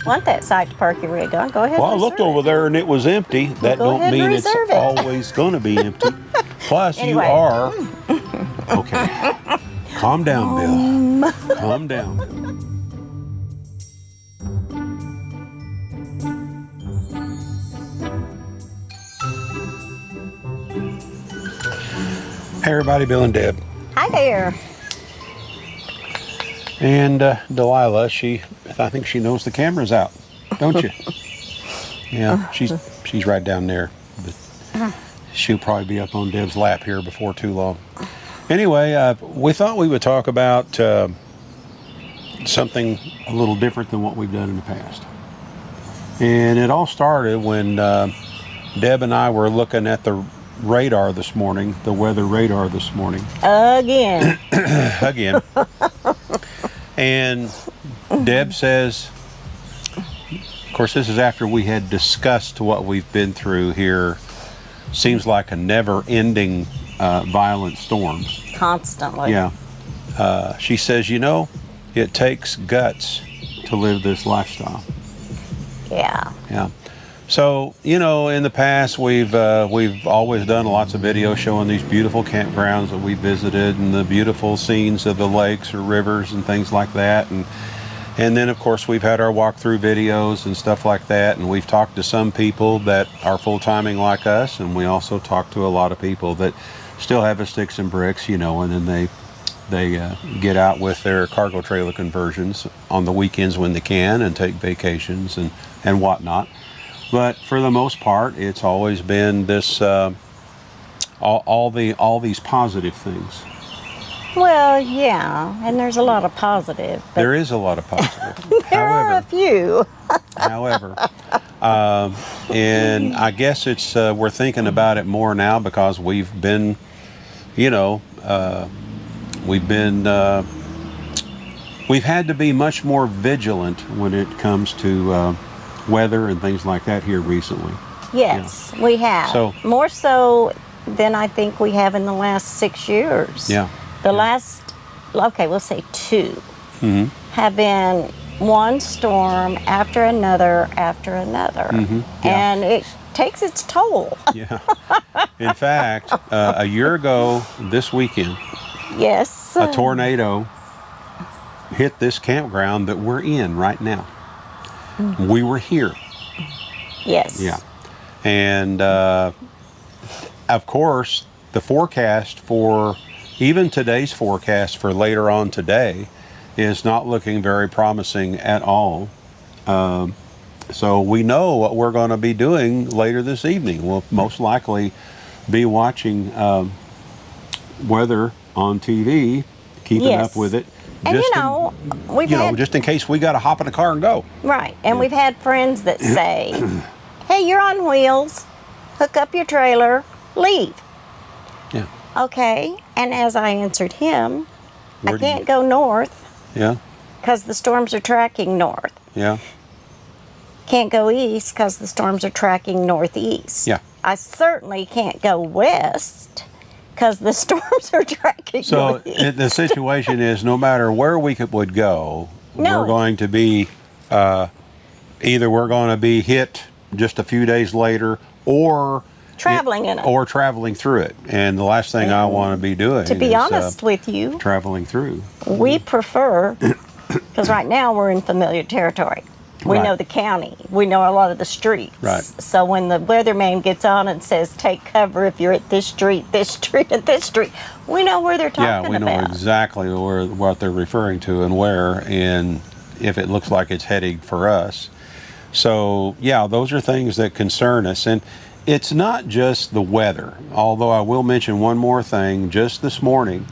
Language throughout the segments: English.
want that site to park your rig on, go ahead. Well, I looked over there and it was empty. That don't mean it's always going to be empty. Plus, Anyway. you are. Okay. Calm down, Bill. Calm down. Hey, everybody, Bill and Deb. Hi there. And Delilah, I think she knows the camera's out, don't you? Yeah, she's right down there. But she'll probably be up on Deb's lap here before too long. Anyway, we thought we would talk about something a little different than what we've done in the past. And it all started when Deb and I were looking at the radar this morning, the weather radar this morning. Again. Again. And Deb says, of course, this is after we had discussed what we've been through here. Seems like a never-ending violent storms. Constantly. Yeah. She says, you know, it takes guts to live this lifestyle. Yeah. Yeah. So, you know, in the past, we've always done lots of videos showing these beautiful campgrounds that we visited and the beautiful scenes of the lakes or rivers and things like that. And then, of course, we've had our walkthrough videos and stuff like that. And we've talked to some people that are full-timing like us. And we also talk to a lot of people that still have a sticks and bricks, you know, and then they get out with their cargo trailer conversions on the weekends when they can and take vacations and whatnot. But for the most part, it's always been this all these positive things. Well, yeah, and there's a lot of positive. But There is a lot of positive. there are a few. However, and I guess it's we're thinking about it more now because we've been, you know, we've had to be much more vigilant when it comes to weather and things like that here recently. Yes, we have. So- more so than I think we have in the last 6 years. Yeah. The last, okay, we'll say 2, Mm-hmm. have been one storm after another after another. Mm-hmm. Yeah. And it takes its toll. Yeah. In fact, a year ago this weekend, Yes. a tornado hit this campground that we're in right now. We were here. Yes. Yeah. And of course, the forecast for even today's forecast for later on today is not looking very promising at all. So we know what we're going to be doing later this evening. We'll most likely be watching weather on TV, keeping Yes. up with it. And you know, we've had, just in case we got to hop in a car and go. right, and we've had friends that say, hey, you're on wheels, hook up your trailer, leave. Yeah. Okay, and as I answered him, Where I do you- can't go north Yeah. because the storms are tracking north. Yeah. Can't go east because the storms are tracking northeast. Yeah. I certainly can't go west because the storms are tracking So northeast. the situation is, no matter where we would go, No. we're going to be either we're going to be hit just a few days later, or Traveling in it. or traveling through it. And the last thing I want to be doing, To be is, honest with you, traveling through. we prefer, because right now we're in familiar territory. We Right. know the county. We know a lot of the streets. Right. So when the weatherman gets on and says, take cover if you're at this street, and this street, we know where they're Yeah, talking we know about. exactly what they're referring to and where, and if it looks like it's heading for us. So yeah, those are things that concern us. And it's not just the weather, although I will mention one more thing. Just this morning,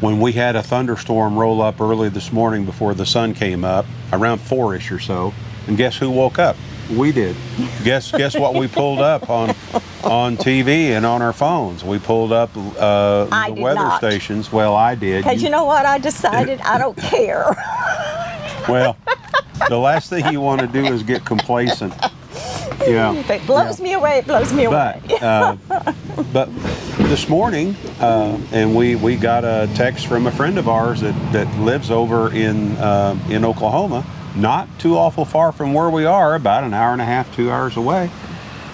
when we had a thunderstorm roll up early this morning before the sun came up, around 4-ish or so, and guess who woke up? We did. Guess what we pulled up on TV and on our phones? We pulled up I the did weather not. stations. Well, I did. Because you know what? I decided I don't care. Well, the last thing you want to do is get complacent. Yeah. If it blows me away, it blows me away. But this morning, and we got a text from a friend of ours that lives over in Oklahoma, not too awful far from where we are, about an hour and a half, 2 hours away.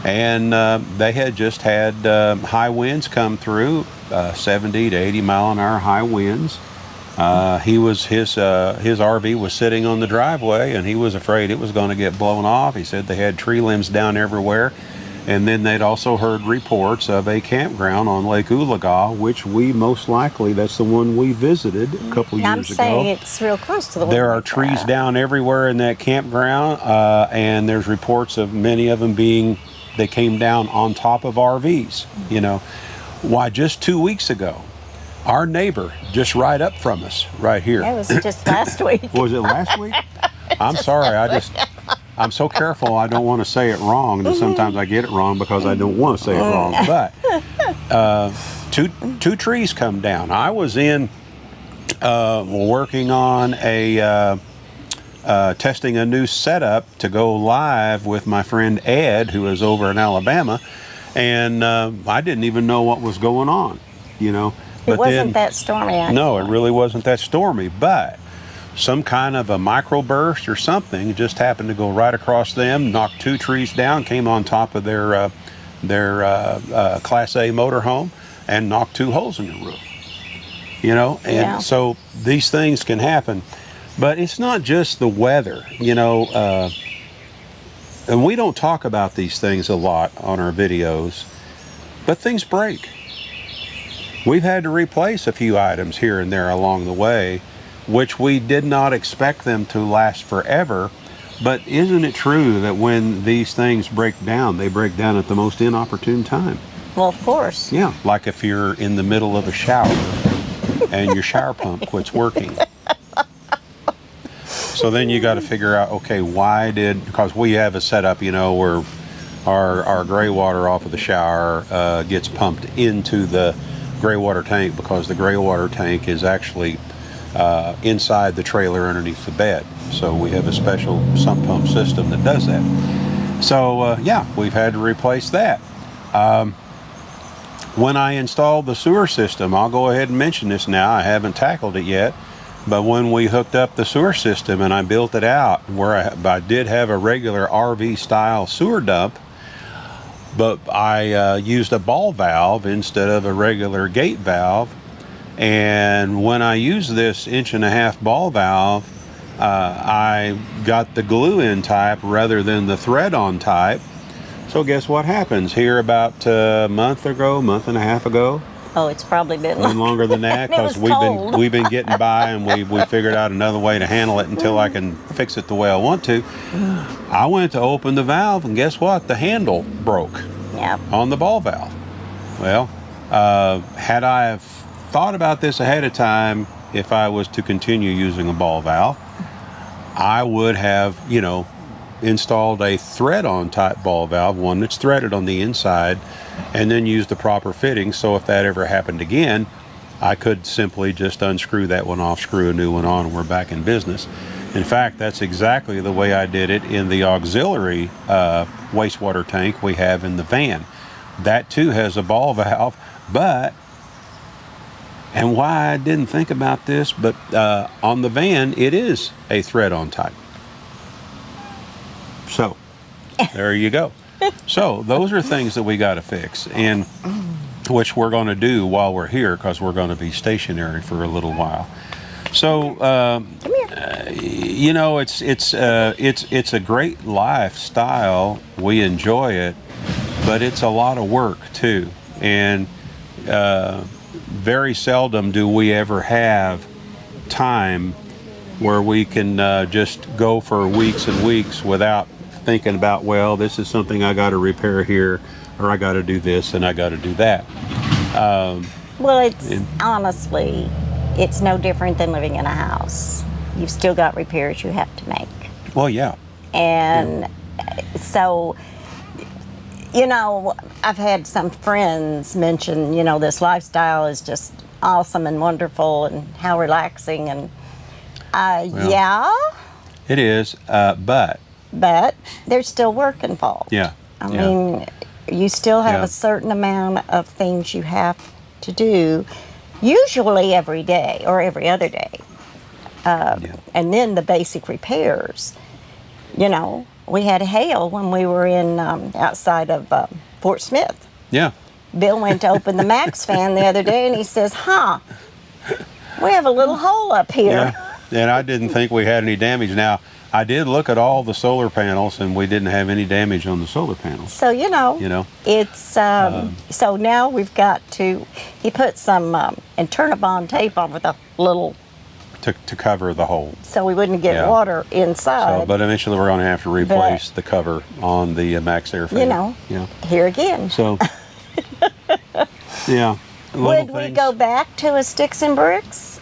And they had just had high winds come through, 70 to 80 mile an hour high winds. His RV was sitting on the driveway, and he was afraid it was going to get blown off. He said they had tree limbs down everywhere. And then they'd also heard reports of a campground on Lake Oologah, which we most likely, that's the one we visited a couple years ago. I'm saying it's real close to the one. There are trees down everywhere in that campground, and there's reports of many of them they came down on top of RVs. You know, why, just 2 weeks ago, our neighbor just right up from us, right here. It was just last week. Was it last week? I'm sorry, I'm so careful I don't want to say it wrong, and sometimes I get it wrong because I don't want to say it wrong. But two trees come down. I was in working on testing a new setup to go live with my friend Ed, who is over in Alabama, and I didn't even know what was going on, you know. It wasn't that stormy, actually. No, it really wasn't that stormy, but some kind of a microburst or something just happened to go right across them, knocked 2 trees down, came on top of their Class A motorhome, and knocked 2 holes in the roof. You know, and so these things can happen, but it's not just the weather. You know, and we don't talk about these things a lot on our videos, but things break. We've had to replace a few items here and there along the way, which we did not expect them to last forever. But isn't it true that when these things break down, they break down at the most inopportune time? Well, of course. Yeah, like if you're in the middle of a shower and your shower pump quits working. So then you got to figure out, okay, because we have a setup, you know, where our gray water off of the shower gets pumped into the gray water tank, because the gray water tank is actually inside the trailer underneath the bed. So we have a special sump pump system that does that. So yeah, we've had to replace that. When I installed the sewer system, I'll go ahead and mention this now, I haven't tackled it yet, but when we hooked up the sewer system and I built it out, where I did have a regular RV style sewer dump, but I used a ball valve instead of a regular gate valve. And when I used this 1.5-inch ball valve, I got the glue-in type rather than the thread-on type. So guess what happens? Here about a month and a half ago. Oh, it's probably been longer than that, because we've been getting by, and we figured out another way to handle it until I can fix it the way I want to. I went to open the valve, and guess what? The handle broke on the ball valve. Well, had I have thought about this ahead of time, if I was to continue using a ball valve, I would have, you know, installed a thread-on type ball valve, one that's threaded on the inside, and then use the proper fitting, so if that ever happened again, I could simply just unscrew that one off, screw a new one on, and we're back in business. In fact, that's exactly the way I did it in the auxiliary wastewater tank we have in the van. That too has a ball valve, but, and why I didn't think about this, but on the van, it is a thread-on type. So, there you go. So, those are things that we got to fix, and which we're going to do while we're here, because we're going to be stationary for a little while. So, you know, it's a great lifestyle. We enjoy it, but it's a lot of work too, and very seldom do we ever have time where we can just go for weeks and weeks without thinking about, well, this is something I got to repair here, or I got to do this and I got to do that. Well, honestly, it's no different than living in a house. You've still got repairs you have to make. Well, yeah. And so, you know, I've had some friends mention, you know, this lifestyle is just awesome and wonderful and how relaxing, and well, yeah. It is, but there's still work involved. Yeah. I mean, you still have a certain amount of things you have to do, usually every day or every other day. And then the basic repairs. You know, we had hail when we were in outside of Fort Smith. Yeah. Bill went to open the Max fan the other day, and he says, we have a little hole up here. Yeah. And I didn't think we had any damage. Now, I did look at all the solar panels, and we didn't have any damage on the solar panels. So, you know. It's, so now we've got to, he put some Internabond tape on with a little, to cover the hole. so we wouldn't get Yeah. water inside. So, but eventually we're going to have to replace the cover on the Max Air fan. You know, Yeah. here again. So, yeah. Would we go back to a sticks and bricks?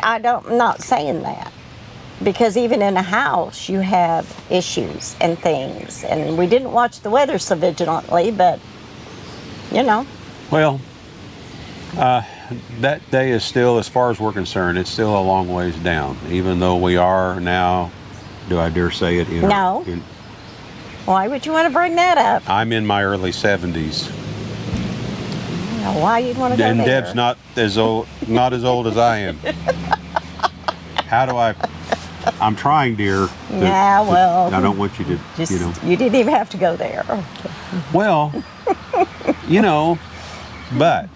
I'm not saying that. Because even in a house, you have issues and things. And we didn't watch the weather so vigilantly, but, you know. Well, that day is still, as far as we're concerned, it's still a long ways down. Even though we are now, do I dare say it? No. Why would you want to bring that up? I'm in my early 70s. Now, why you'd want to go And there? Deb's not as old as I am. How do I'm trying, dear. Yeah, well. I don't want you to, Just, you didn't even have to go there. Well, but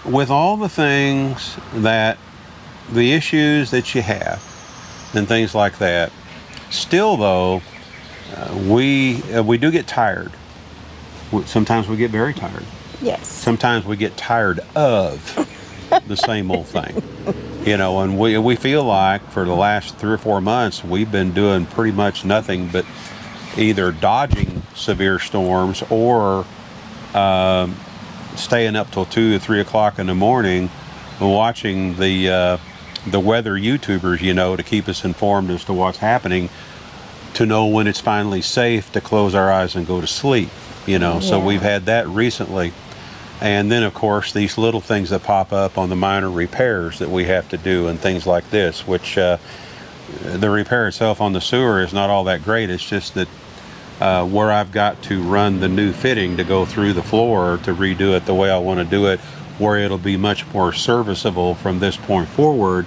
with all the things the issues that you have and things like that, still though, we do get tired. Sometimes we get very tired. Yes. Sometimes we get tired of the same old thing. And we feel like for the last 3 or 4 months, we've been doing pretty much nothing but either dodging severe storms or staying up till 2 or 3 o'clock in the morning watching the weather YouTubers, to keep us informed as to what's happening, to know when it's finally safe to close our eyes and go to sleep. So we've had that recently. And then, of course, these little things that pop up on the minor repairs that we have to do and things like this, which the repair itself on the sewer is not all that great. It's just that where I've got to run the new fitting to go through the floor to redo it the way I want to do it, where it'll be much more serviceable from this point forward,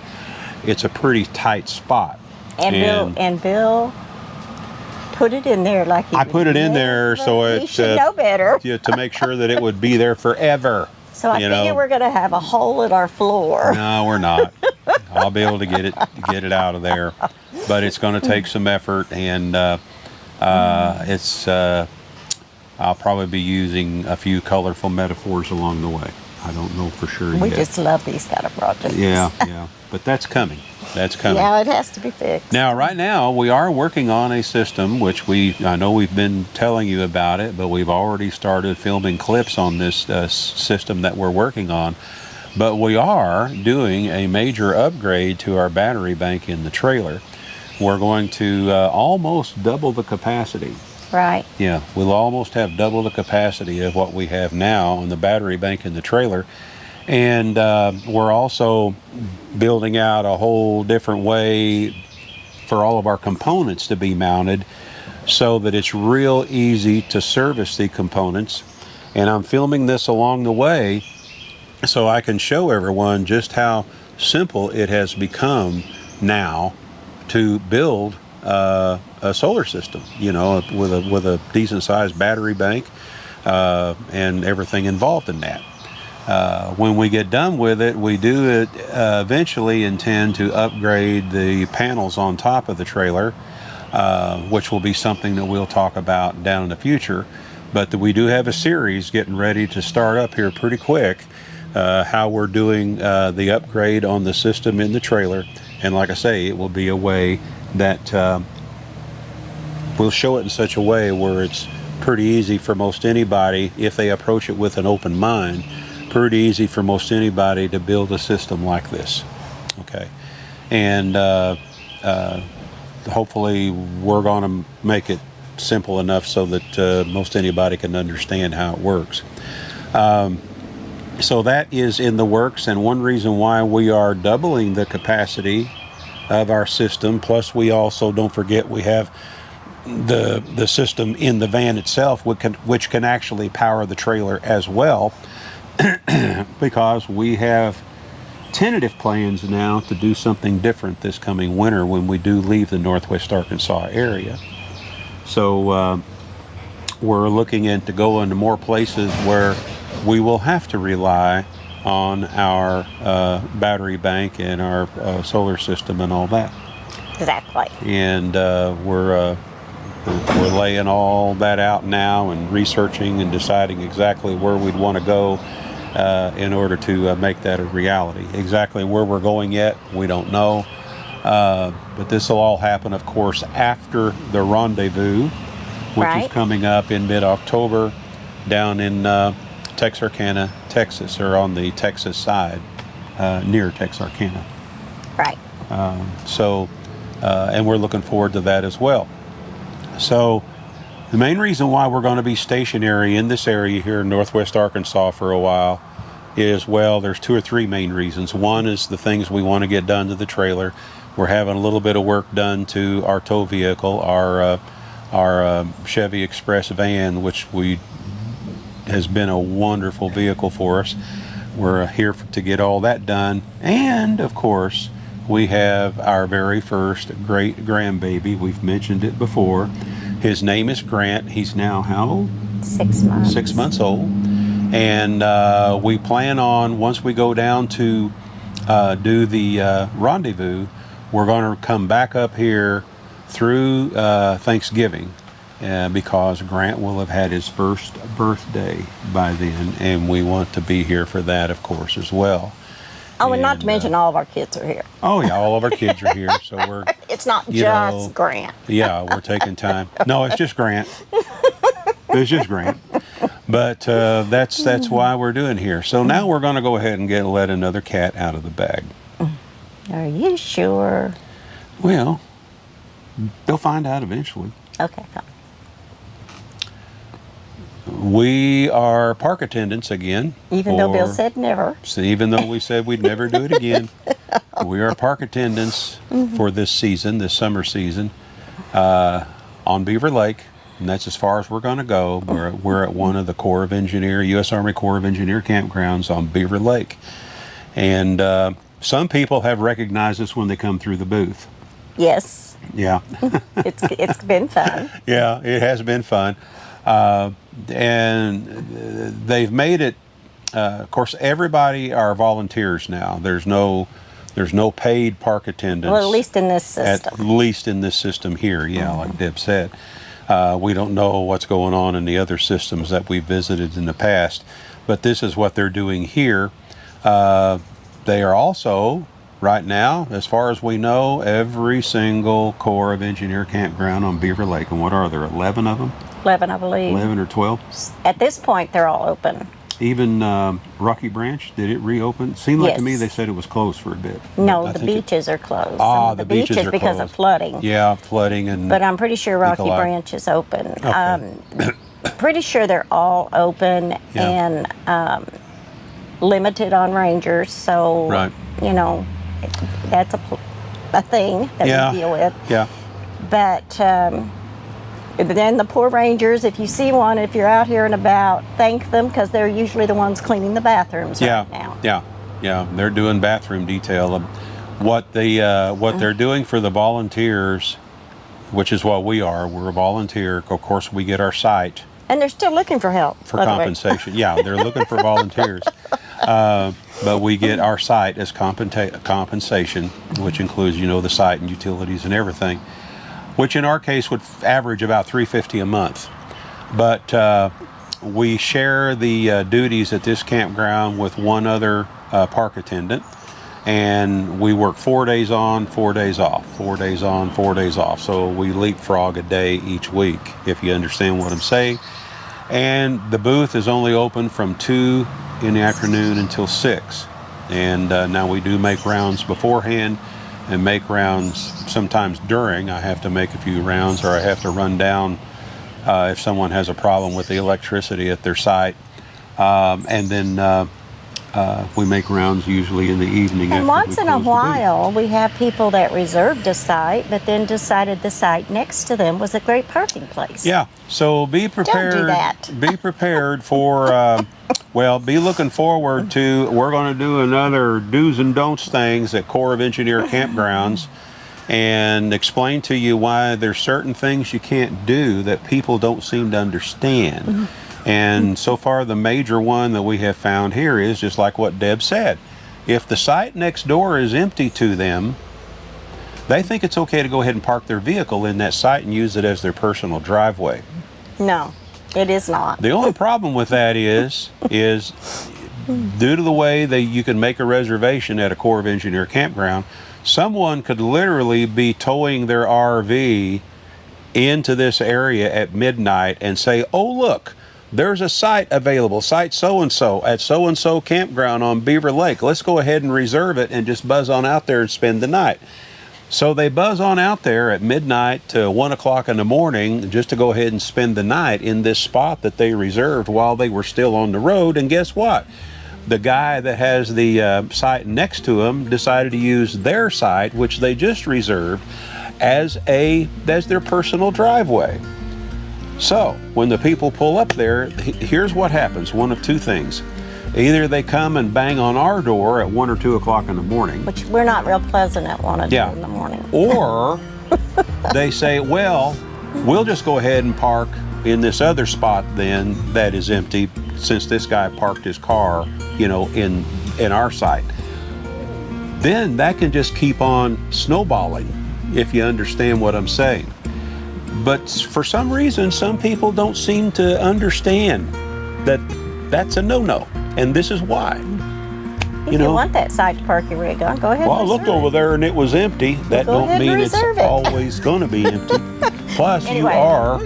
it's a pretty tight spot. And Bill put it in there like he I put it in there so it he should know better. to make sure that it would be there forever. So I figure we're going to have a hole in our floor. No, we're not. I'll be able to get it out of there, but it's going to take some effort, and I'll probably be using a few colorful metaphors along the way. I don't know for sure We yet. just love these kind of projects. Yeah, but that's coming. That's coming. Yeah, it has to be fixed. Now, right now, we are working on a system, which I know we've been telling you about it, but we've already started filming clips on this system that we're working on. But we are doing a major upgrade to our battery bank in the trailer. We're going to almost double the capacity. Right. Yeah, we'll almost have double the capacity of what we have now on the battery bank in the trailer. And we're also building out a whole different way for all of our components to be mounted so that it's real easy to service the components. And I'm filming this along the way so I can show everyone just how simple it has become now to build a solar system, with a decent sized battery bank and everything involved in that. When we get done with it, we do eventually intend to upgrade the panels on top of the trailer, which will be something that we'll talk about down in the future. But we do have a series getting ready to start up here pretty quick, how we're doing the upgrade on the system in the trailer. And like I say, it will be a way that we'll show it in such a way where it's pretty easy for most anybody, if they approach it with an open mind, pretty easy for most anybody to build a system like this. Okay, and hopefully we're going to make it simple enough so that most anybody can understand how it works. So that is in the works, and one reason why we are doubling the capacity of our system, plus we also, don't forget, we have the system in the van itself, which can actually power the trailer as well, because we have tentative plans now to do something different this coming winter when we do leave the Northwest Arkansas area. So we're looking into going to more places where we will have to rely on our battery bank and our solar system and all that. Exactly. And we're laying all that out now and researching and deciding exactly where we'd want to go in order to make that a reality. Exactly where we're going yet, we don't know. But this will all happen, of course, after the rendezvous, which is coming up in mid-October down in Texarkana, Texas, or on the Texas side, near Texarkana. Right. And we're looking forward to that as well. So the main reason why we're going to be stationary in this area here in Northwest Arkansas for a while is, well, there's 2 or 3 main reasons. One is the things we want to get done to the trailer. We're having a little bit of work done to our tow vehicle, our Chevy Express van, which has been a wonderful vehicle for us. We're here to get all that done. And, of course, we have our very first great grandbaby. We've mentioned it before. His name is Grant. He's now how old? 6 months. 6 months old. And we plan on, once we go down to do the rendezvous, we're going to come back up here through Thanksgiving because Grant will have had his first birthday by then, and we want to be here for that, of course, as well. Oh, and not to mention all of our kids are here. Oh, yeah, all of our kids are here, so we're... It's not just Grant. Yeah, we're taking time. No, it's just Grant. It's just Grant. But that's why we're doing here. So now we're going to go ahead and let another cat out of the bag. Are you sure? Well, they'll find out eventually. Okay, fine. We are park attendants again. Even though Bill said never. So even though we said we'd never do it again, we are park attendants for this season, this summer season, on Beaver Lake, and that's as far as we're going to go. We're at one of the U.S. Army Corps of Engineer campgrounds on Beaver Lake, and some people have recognized us when they come through the booth. Yes. Yeah. It's been fun. Yeah, it has been fun. And they've made it, of course, everybody are volunteers now. There's no paid park attendants. Well, at least in this system. At least in this system here, yeah, like Deb said. We don't know what's going on in the other systems that we've visited in the past, but this is what they're doing here. They are also, right now, as far as we know, every single Corps of Engineer campground on Beaver Lake, and what are there, 11 of them? 11, I believe. 11 or 12? At this point, they're all open. Even Rocky Branch, did it reopen? It seemed like to me Yes. they said it was closed for a bit. No, the beaches are closed. The beaches are because closed. of flooding. Yeah, flooding and... But I'm pretty sure Rocky Nikolai. Branch is open. Okay. Pretty sure they're all open and limited on rangers. So, Right. you know, that's a thing that we deal with. Yeah. But then the poor rangers, if you see one, if you're out here and about, thank them because they're usually the ones cleaning the bathrooms right now. Yeah. They're doing bathroom detail. What they're doing for the volunteers, which is what we are. We're a volunteer. Of course, we get our site. And they're still looking for help. For compensation. Yeah, they're looking for volunteers. But we get our site as compensation, which includes, the site and utilities and everything, which in our case would average about $350 a month. But we share the duties at this campground with one other park attendant, and we work 4 days on, 4 days off, 4 days on, 4 days off. So we leapfrog a day each week, if you understand what I'm saying. And the booth is only open from 2 in the afternoon until 6. And now we do make rounds beforehand and make rounds sometimes during. I have to make a few rounds, or I have to run down if someone has a problem with the electricity at their site. And then We make rounds usually in the evening. And after once we in a close the booth. while, we have people that reserved a site, but then decided the site next to them was a great parking place. Yeah, so be prepared. Don't do that. Be prepared for, well, be looking forward to, we're going to do another do's and don'ts things at Corps of Engineer campgrounds and explain to you why there's certain things you can't do that people don't seem to understand. And so far, the major one that we have found here is just like what Deb said. If the site next door is empty to them, they think it's okay to go ahead and park their vehicle in that site and use it as their personal driveway. No, it is not. The only problem with that is due to the way that you can make a reservation at a Corps of Engineer campground, someone could literally be towing their RV into this area at midnight and say, oh, look, there's a site available, site so-and-so at so-and-so campground on Beaver Lake. Let's go ahead and reserve it and just buzz on out there and spend the night. So they buzz on out there at midnight to 1 o'clock in the morning just to go ahead and spend the night in this spot that they reserved while they were still on the road. And guess what? The guy that has the site next to him decided to use their site, which they just reserved, as their personal driveway. So when the people pull up there, here's what happens. One of two things. Either they come and bang on our door at 1 or 2 o'clock in the morning. Which we're not real pleasant at 1 or 2 in the morning. Or they say, well, we'll just go ahead and park in this other spot then that is empty since this guy parked his car, you know, in our site. Then that can just keep on snowballing, if you understand what I'm saying. But for some reason, some people don't seem to understand that that's a no-no. And this is why. If you want that site to park your rig on, go ahead. Well, I looked over there and it was empty. That Go don't ahead and mean it's reserve it. always going to be empty. Plus, Anyway. you are.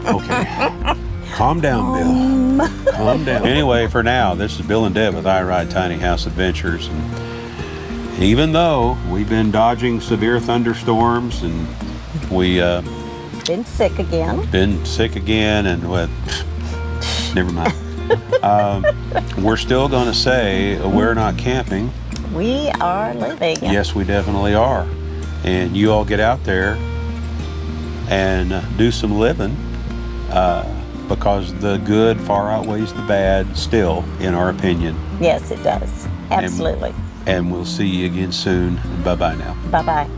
Okay. Calm down, Bill. Calm down. Anyway, for now, this is Bill and Deb with I Ride Tiny House Adventures. And even though we've been dodging severe thunderstorms and we Been sick again. And well, never mind. We're still going to say we're not camping. We are living. Yes, we definitely are. And you all get out there and do some living because the good far outweighs the bad still, in our opinion. Yes, it does. Absolutely. And we'll see you again soon. Bye-bye now. Bye-bye.